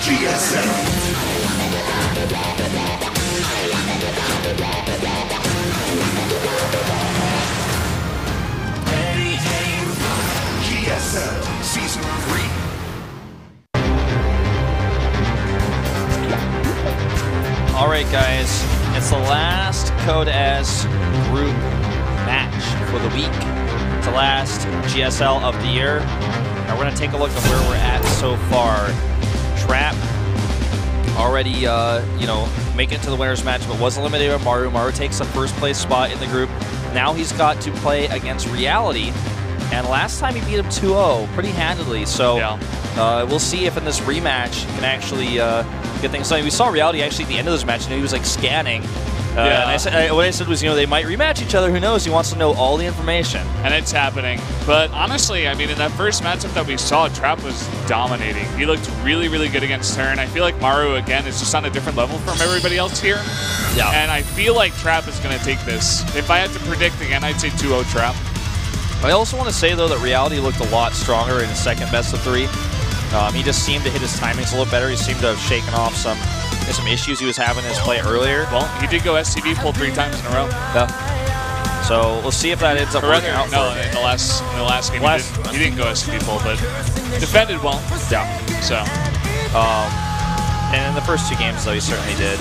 GSL. GSL Season 3. Alright guys, it's the last Code S group match for the week. It's the last GSL of the year. Now we're going to take a look at where we're at so far. Trap already, making it to the winner's match, but was eliminated by Maru. Maru takes the first place spot in the group. Now he's got to play against Reality. And last time he beat him 2-0 pretty handily. So we'll see if in this rematch he can actually get things done. We saw Reality actually at the end of this match, and he was like scanning. And what I said was, they might rematch each other. Who knows? He wants to know all the information. And it's happening. But honestly, I mean, in that first matchup that we saw, Trap was dominating. He looked really, really good against Turn. I feel like Maru, again, is just on a different level from everybody else here. Yeah. And I feel like Trap is going to take this. If I had to predict again, I'd say 2-0 Trap. I also want to say, though, that Reality looked a lot stronger in his second best of 3. He just seemed to hit his timings a little better. He seemed to have shaken off some issues he was having in his play earlier. Well, he did go STV pull 3 times in a row. Yeah. So we'll see if that ends up working out. No, in the last game he didn't go STV pull, but defended well. Yeah. So. And in the first 2 games, though, he certainly did.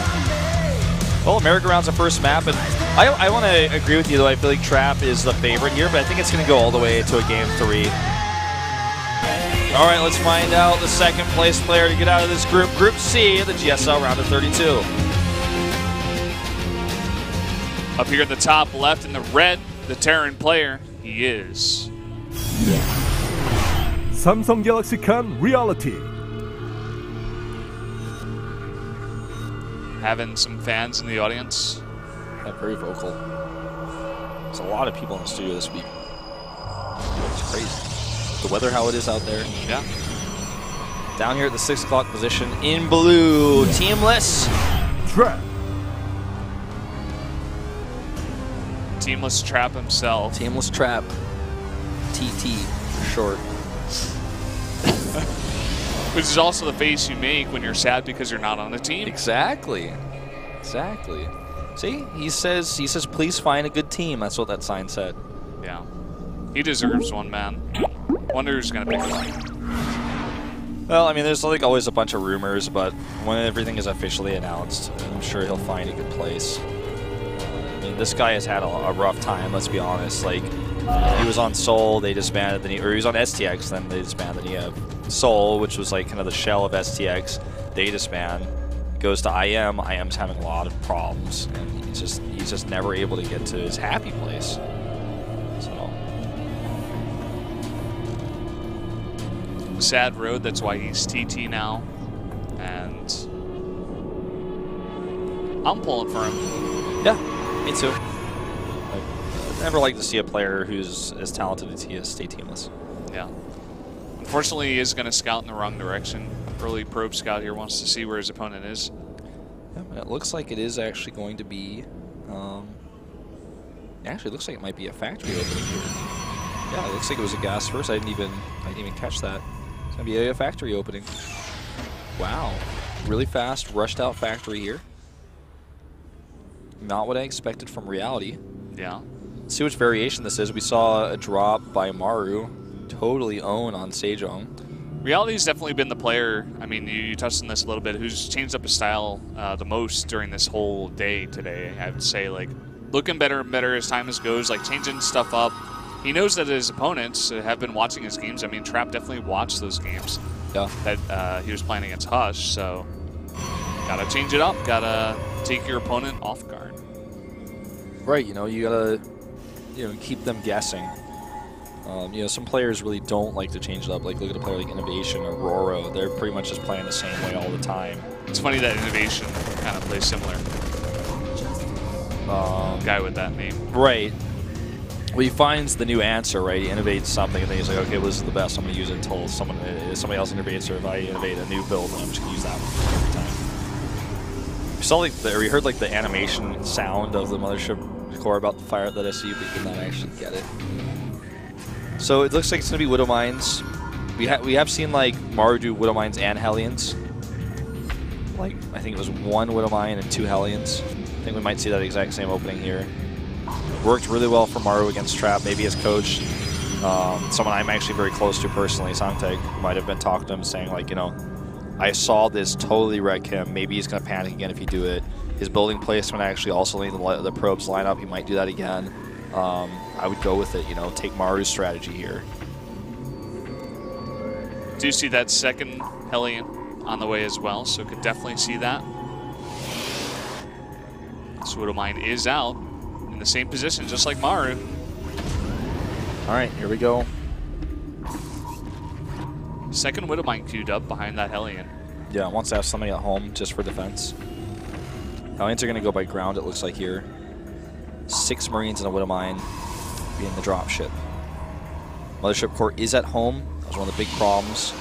Well, America Round's the first map, and I want to agree with you, though. I feel like Trap is the favorite here, but I think it's going to go all the way to a game 3. All right, let's find out the second place player to get out of this group. Group C, the GSL round of 32. Up here at the top left in the red, the Terran player, he is Samsung Galaxy Can Reality. having some fans in the audience. Yeah, very vocal. There's a lot of people in the studio this week. It's crazy. The weather, how it is out there. Yeah. Down here at the 6 o'clock position in blue, teamless. Trap. Teamless Trap himself. Teamless Trap. TT for short. Which is also the face you make when you're sad because you're not on the team. Exactly. Exactly. See, he says, please find a good team. That's what that sign said. Yeah. He deserves one, man. Wonder who's going to pick him. Well, I mean, there's like always a bunch of rumors, but when everything is officially announced, I'm sure he'll find a good place. I mean, this guy has had a rough time, let's be honest. Like, he was on Seoul, they disbanded, or he was on STX, then they disbanded. He had Seoul, which was like kind of the shell of STX, they disband. Goes to IM, IM's having a lot of problems, and he's just never able to get to his happy place. So sad road, that's why he's TT now. And I'm pulling for him. yeah, me too. I never like to see a player who's as talented as he is stay teamless. Yeah. Unfortunately, he is going to scout in the wrong direction. Early probe scout here wants to see where his opponent is. Yeah, but it looks like it is actually going to be. Actually, it looks like it might be a factory opening here. Yeah, it looks like it was a gas first. I didn't even catch that. It's gonna be a factory opening. Wow, really fast, rushed out factory here. Not what I expected from Reality. Yeah. Let's see which variation this is. We saw a drop by Maru, totally own on Sejong. Reality's definitely been the player, I mean, you touched on this a little bit, who's changed up his style the most during this whole day today. I would say, like, looking better and better as time goes, like, changing stuff up. He knows that his opponents have been watching his games. I mean, Trap definitely watched those games that he was playing against Hush, so gotta change it up, gotta take your opponent off guard. Right, you gotta keep them guessing. Some players really don't like to change it up. Like, look at a player like Innovation or Roro. They're pretty much just playing the same way all the time. It's funny that Innovation kind of plays similar. Guy with that name. Right. Well, he finds the new answer, right? He innovates something, and then he's like, okay, well, this is the best. I'm going to use it until somebody else innovates, or if I innovate a new build, then I'm just going to use that one every time. We saw, we heard, the animation sound of the Mothership core about to fire at that SC, but we did not actually get it. So it looks like it's going to be Widow Mines. We have seen, Maru do Widow Mines and Hellions. like, I think it was 1 Widow Mine and 2 Hellions. I think we might see that exact same opening here. Worked really well for Maru against Trap, maybe his coach. Someone I'm actually very close to personally, Sangteg, might have been talking to him saying, like, you know, I saw this totally wreck him. Maybe he's going to panic again if you do it. His building placement actually also letting the probes line up. He might do that again. I would go with it, you know, take Maru's strategy here. Do you see that second Hellion on the way as well? So could definitely see that. So Widow Mine is out in the same position, just like Maru. All right, here we go. Second Widow Mine queued up behind that Hellion. Yeah, wants to have somebody at home just for defense. Hellions are going to go by ground, it looks like here. 6 Marines and a Widow Mine being the dropship. Mothership core is at home. That was one of the big problems.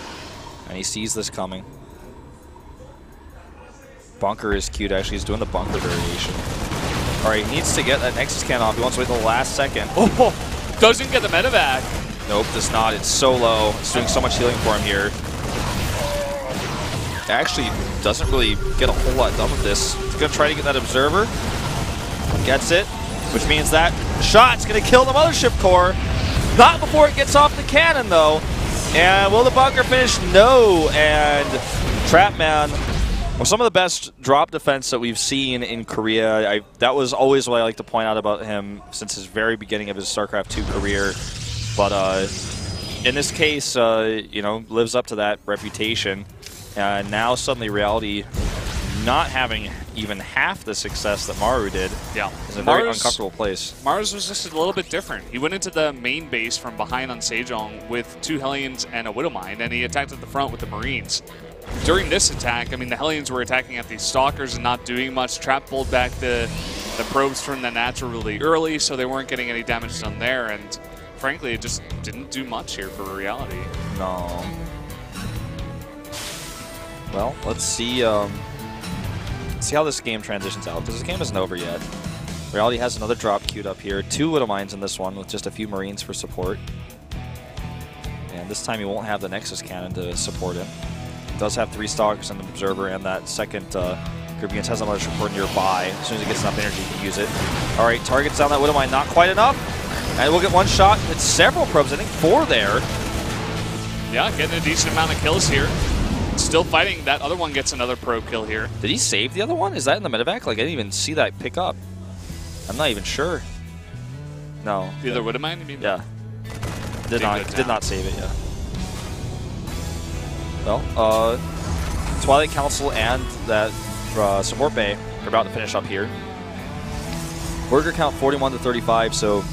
And he sees this coming. Bunker is queued, actually. He's doing the bunker variation. All right, he needs to get that Nexus cannon off. He wants to wait the last second. Oh, doesn't get the medevac. Nope, does not. It's so low. It's doing so much healing for him here. Actually doesn't really get a whole lot done with this. He's going to try to get that Observer. Gets it, which means that shot's going to kill the Mothership core. Not before it gets off the cannon, though. And will the bunker finish? No. And Trapman, well, some of the best drop defense that we've seen in Korea. That was always what I like to point out about him since his very beginning of his StarCraft II career. But in this case, you know, lives up to that reputation. Now suddenly Reality not having even half the success that Maru did. Yeah, is a very uncomfortable place. Maru's was just a little bit different. He went into the main base from behind on Sejong with 2 Hellions and a Widow Mine, and he attacked at the front with the Marines. During this attack, I mean, the Hellions were attacking at these Stalkers and not doing much. Trap pulled back the probes from the natural really early, so they weren't getting any damage done there, and frankly, it just didn't do much here for Reality. No. Well, let's see how this game transitions out, because this game isn't over yet. Reality has another drop queued up here. 2 Widow Mines in this one with just a few Marines for support. And this time he won't have the Nexus Cannon to support him. He does have 3 Stalkers and an Observer, and that second group against has another support nearby. As soon as he gets enough energy, he can use it. All right, targets down that Widow Mine, not quite enough. And we'll get 1 shot. It's several probes, I think 4 there. Yeah, getting a decent amount of kills here. Still fighting. That other one gets another probe kill here. Did he save the other one? Is that in the medevac? Like, I didn't even see that pick up. I'm not even sure. No. The other Widow Mine, you mean? Yeah. Did not save it, yeah. Well, Twilight Council and that support bay are about to finish up here. Worker count 41 to 35, so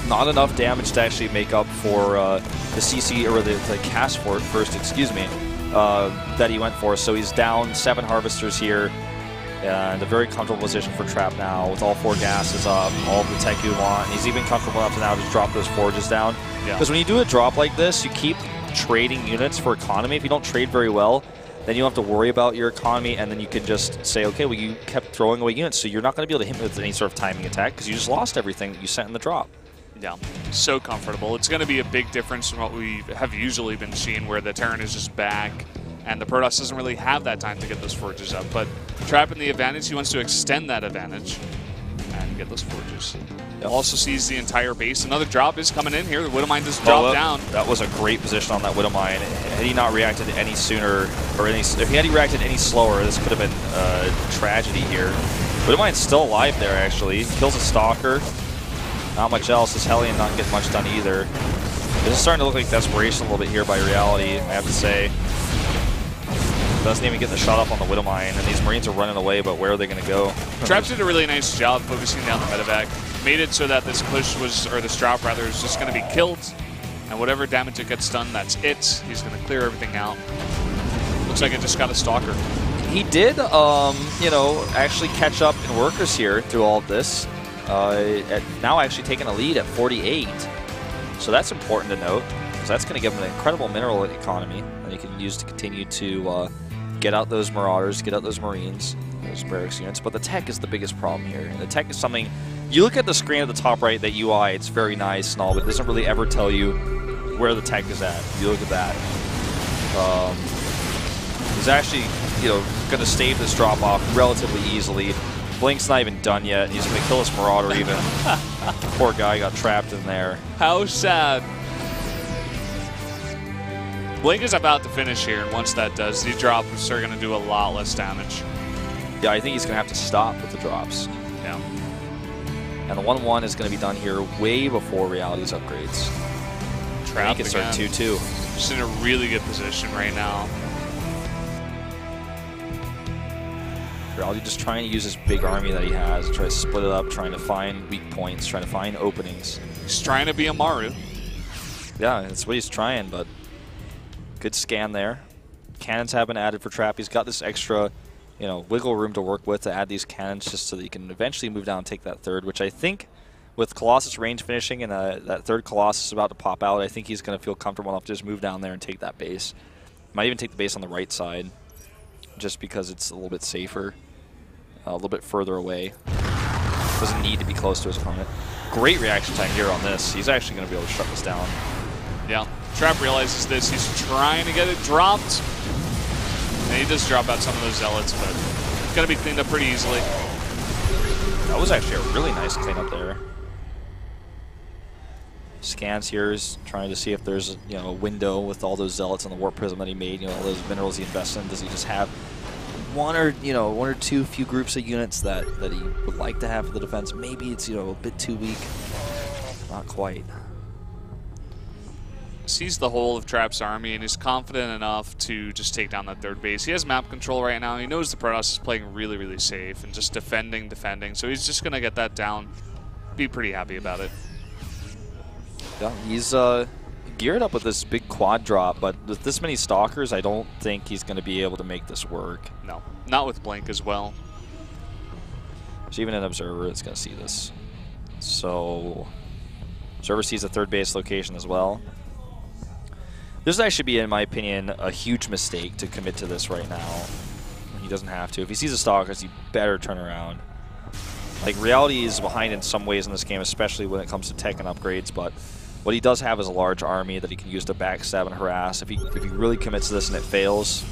not enough damage to actually make up for the CC, or the cast for it first, excuse me, that he went for. So he's down 7 Harvesters here, and a very comfortable position for Trap now with all 4 gases up, all the tech you want. And he's even comfortable enough to now just drop those forges down. Because when you do a drop like this, you keep trading units for economy. If you don't trade very well, then you don't have to worry about your economy, and then you can just say, okay, well, you kept throwing away units, so you're not going to be able to hit me with any sort of timing attack because you just lost everything that you sent in the drop. Yeah, so comfortable. It's going to be a big difference from what we have usually been seeing, where the Terran is just back, and the Protoss doesn't really have that time to get those forges up. But Trap in the advantage, he wants to extend that advantage and get those forges. Yep. Also sees the entire base. Another drop is coming in here. The Widow Mine just dropped down. That was a great position on that Widow Mine. Had he not reacted any sooner, or if he had reacted any slower, this could have been a tragedy here. Widow Mine's still alive there, actually. Kills a Stalker. Not much else. This Hellion not getting much done either. This is starting to look like desperation a little bit here by Reality, I have to say. Doesn't even get the shot up on the Widow Mine, and these Marines are running away, but where are they going to go? Traps did a really nice job focusing down the medevac. Made it so that this push was, or this drop rather, is just going to be killed. And whatever damage it gets done, that's it. He's going to clear everything out. Looks like it just got a Stalker. He did, you know, actually catch up in workers here through all of this. Now actually taking a lead at 48. So that's important to note, because that's going to give him an incredible mineral economy that he can use to continue to get out those Marauders, get out those Marines, those barracks units. But the tech is the biggest problem here. And the tech is something, you look at the screen at the top right, that UI, it's very nice and all, but it doesn't really ever tell you where the tech is at. You look at that. He's actually you know, going to stave this drop off relatively easily. Blink's not even done yet. He's going to kill this Marauder even. Poor guy got trapped in there. How sad. Blink is about to finish here, and once that does, these drops are going to do a lot less damage. Yeah, I think he's going to have to stop with the drops. Yeah. And the 1-1 is going to be done here way before Reality's upgrades. Trap he can start 2-2. Just in a really good position right now. Reality just trying to use this big army that he has, try to split it up, trying to find weak points, trying to find openings. He's trying to be a Maru. Yeah, that's what he's trying, but good scan there. Cannons have been added for Trap. He's got this extra, you know, wiggle room to work with to add these cannons just so that he can eventually move down and take that third, which I think with Colossus range finishing and that third Colossus about to pop out, I think he's going to feel comfortable enough to just move down there and take that base. Might even take the base on the right side just because it's a little bit safer, a little bit further away. Doesn't need to be close to his opponent. Great reaction time here on this. He's actually going to be able to shut this down. Yeah, Trap realizes this. He's trying to get it dropped. And he does drop out some of those Zealots, but it's going to be cleaned up pretty easily. That was actually a really nice cleanup there. Scans here is trying to see if there's, you know, a window with all those Zealots and the Warp Prism that he made, you know, all those minerals he invested in. Does he just have one or two few groups of units that he would like to have for the defense? Maybe it's, you know, a bit too weak. Not quite. Sees the whole of Trap's army and is confident enough to just take down that third base. He has map control right now. He knows the Protoss is playing really, really safe and just defending. So he's just going to get that down. Be pretty happy about it. Yeah, he's geared up with this big quad drop, but with this many Stalkers, I don't think he's going to be able to make this work. No, not with Blink as well. So even an Observer is going to see this. So Observer sees a third base location as well. This would actually be, in my opinion, a huge mistake to commit to this right now. He doesn't have to. If he sees a Stalkers, he better turn around. Like, Reality is behind in some ways in this game, especially when it comes to tech and upgrades, but what he does have is a large army that he can use to backstab and harass. If he really commits to this and it fails,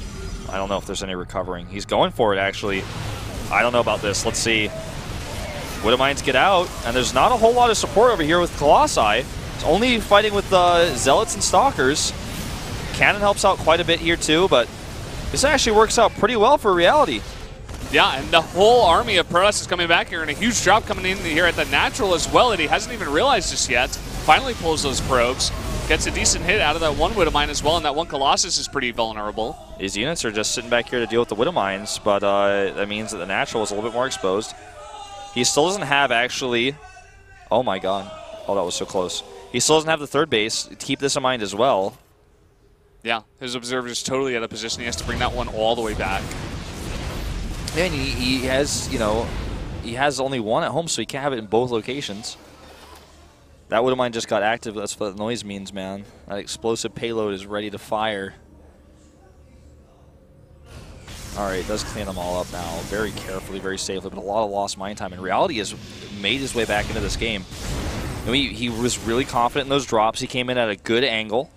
I don't know if there's any recovering. He's going for it, actually. I don't know about this. Let's see. Widowmines get out, and there's not a whole lot of support over here with Colossi. It's only fighting with Zealots and Stalkers. Cannon helps out quite a bit here too, but this actually works out pretty well for Reality. Yeah, and the whole army of Protoss is coming back here, and a huge drop coming in here at the natural as well that he hasn't even realized just yet. Finally pulls those probes, gets a decent hit out of that one Widowmine as well, and that one Colossus is pretty vulnerable. His units are just sitting back here to deal with the Widowmines, but that means that the natural is a little bit more exposed. He still doesn't have actually... Oh my god. Oh, that was so close. He still doesn't have the third base. Keep this in mind as well. Yeah, his Observer is totally out of position. He has to bring that one all the way back. And he has, you know, he has only one at home, so he can't have it in both locations. That Widowmine just got active. That's what that noise means, man. That explosive payload is ready to fire. All right, does clean them all up now, very carefully, very safely, but a lot of lost mine time. In Reality, has made his way back into this game. And he was really confident in those drops. He came in at a good angle.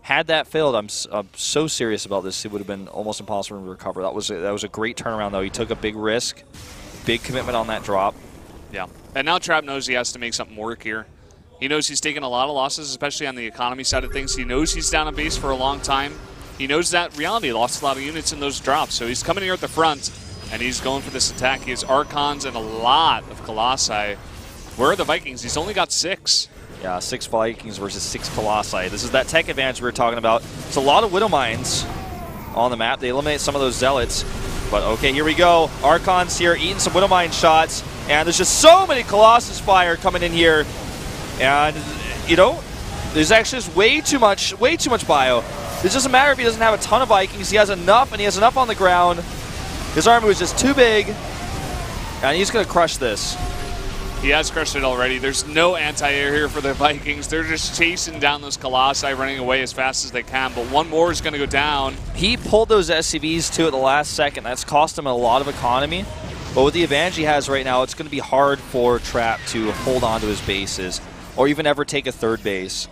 Had that failed, I'm so serious about this, it would have been almost impossible to recover. That was a great turnaround, though. He took a big risk, big commitment on that drop. Yeah, and now Trap knows he has to make something work here. He knows he's taken a lot of losses, especially on the economy side of things. He knows he's down a base for a long time. He knows that Reality lost a lot of units in those drops, so he's coming here at the front, and he's going for this attack. He has Archons and a lot of Colossi. Where are the Vikings? He's only got 6. Yeah, 6 Vikings versus 6 Colossi. This is that tech advantage we were talking about. It's a lot of Widowmines on the map. They eliminate some of those Zealots. But okay, here we go. Archons here eating some Widowmine shots. And there's just so many Colossus fire coming in here. And, you know, there's actually just way too much bio. It doesn't matter if he doesn't have a ton of Vikings. He has enough, and he has enough on the ground. His army was just too big. And he's going to crush this. He has crushed it already. There's no anti-air here for the Vikings. They're just chasing down those Colossi, running away as fast as they can, but one more is going to go down. He pulled those SCVs, too, at the last second. That's cost him a lot of economy. But with the advantage he has right now, it's going to be hard for Trap to hold on to his bases or even ever take a third base.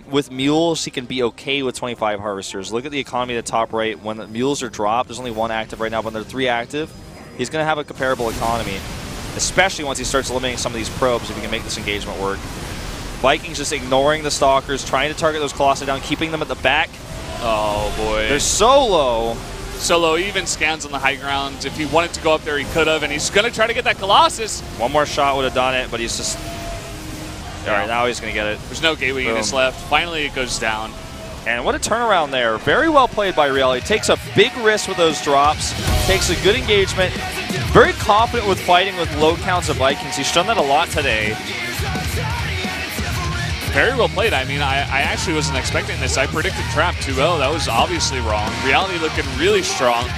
With mules, he can be okay with 25 harvesters. Look at the economy at the top right. When the mules are dropped, there's only 1 active right now. When there are 3 active, he's going to have a comparable economy, especially once he starts eliminating some of these probes if he can make this engagement work. Vikings just ignoring the Stalkers, trying to target those Colossi down, keeping them at the back. Oh, boy. They're so low. Solo even scans on the high ground. If he wanted to go up there, he could have, and he's going to try to get that Colossus. One more shot would have done it, but he's just... All right, now he's going to get it. There's no gateway units left. Finally, it goes down. And what a turnaround there. Very well played by Reality. Takes a big risk with those drops. Takes a good engagement. Very confident with fighting with low counts of Vikings. He's done that a lot today. Very well played. I mean, I actually wasn't expecting this. I predicted Trap 2-0. That was obviously wrong. Reality looking really strong.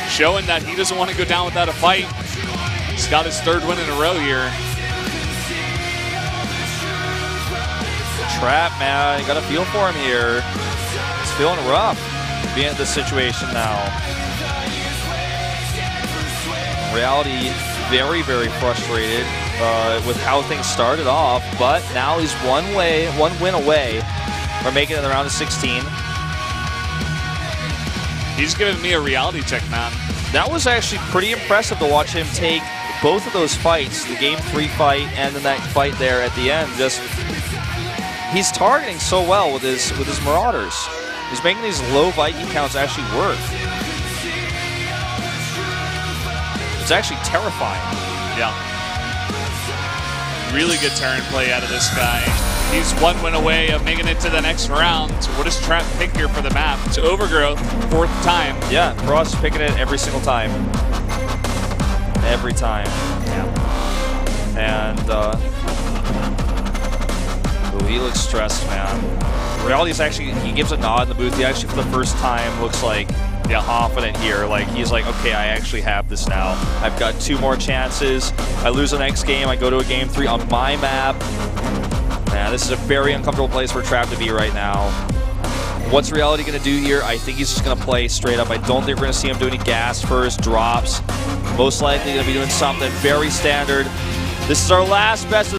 Showing that he doesn't want to go down without a fight. He's got his 3rd win in a row here. Trap, man, you got a feel for him here. He's feeling rough being in this situation now. Reality very, very frustrated with how things started off, but now he's one win away from making it in the round of 16. He's giving me a reality check, man. That was actually pretty impressive to watch him take both of those fights, the Game 3 fight and then that fight there at the end. Just he's targeting so well with his Marauders. He's making these low Viking counts actually work. It's actually terrifying. Yeah. Really good turn play out of this guy. He's 1 win away of making it to the next round. So what does Trap pick here for the map? It's Overgrowth, 4th time. Yeah, Frost picking it every single time. Every time. Yeah. And he looks stressed, man. Reality's actually, he gives a nod in the booth. He actually, for the first time, looks like confident here. Like, he's like, okay, I actually have this now. I've got 2 more chances. I lose the next game. I go to a Game 3 on my map. Man, this is a very uncomfortable place for Trap to be right now. What's Reality going to do here? I think he's just going to play straight up. I don't think we're going to see him do any gas first, drops. Most likely going to be doing something very standard. This is our last best of